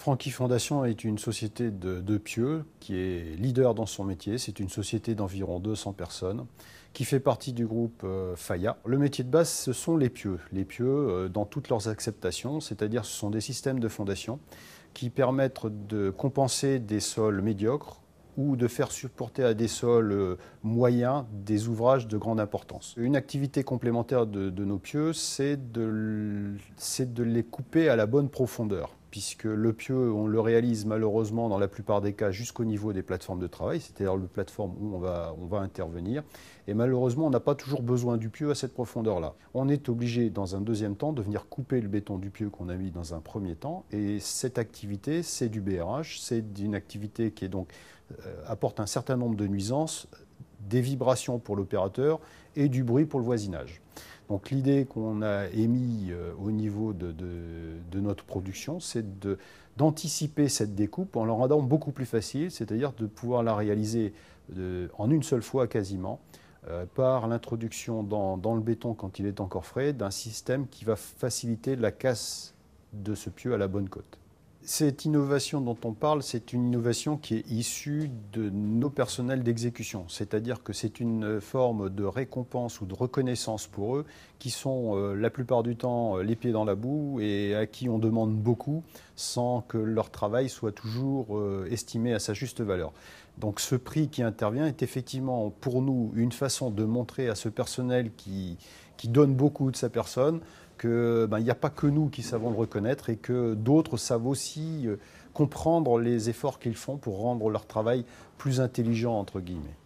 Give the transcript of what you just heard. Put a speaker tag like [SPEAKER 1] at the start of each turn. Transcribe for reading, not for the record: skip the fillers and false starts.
[SPEAKER 1] Franqui Fondation est une société de pieux qui est leader dans son métier. C'est une société d'environ 200 personnes qui fait partie du groupe Faya. Le métier de base, ce sont les pieux. Les pieux dans toutes leurs acceptations, c'est-à-dire ce sont des systèmes de fondation qui permettent de compenser des sols médiocres ou de faire supporter à des sols moyens des ouvrages de grande importance. Une activité complémentaire de nos pieux, c'est de les couper à la bonne profondeur, puisque le pieu, on le réalise malheureusement dans la plupart des cas jusqu'au niveau des plateformes de travail, c'est-à-dire les plateformes où on va intervenir, et malheureusement on n'a pas toujours besoin du pieu à cette profondeur-là. On est obligé dans un deuxième temps de venir couper le béton du pieu qu'on a mis dans un premier temps, et cette activité, c'est du BRH, c'est une activité qui est donc apporte un certain nombre de nuisances, des vibrations pour l'opérateur et du bruit pour le voisinage. Donc l'idée qu'on a émise au niveau de notre production, c'est d'anticiper cette découpe en la rendant beaucoup plus facile, c'est-à-dire de pouvoir la réaliser en une seule fois quasiment, par l'introduction dans le béton quand il est encore frais, d'un système qui va faciliter la casse de ce pieu à la bonne cote. Cette innovation dont on parle, c'est une innovation qui est issue de nos personnels d'exécution. C'est-à-dire que c'est une forme de récompense ou de reconnaissance pour eux qui sont la plupart du temps les pieds dans la boue et à qui on demande beaucoup sans que leur travail soit toujours estimé à sa juste valeur. Donc ce prix qui intervient est effectivement pour nous une façon de montrer à ce personnel qui donne beaucoup de sa personne qu'il n'y a pas que nous qui savons le reconnaître et que d'autres savent aussi comprendre les efforts qu'ils font pour rendre leur travail plus intelligent, entre guillemets.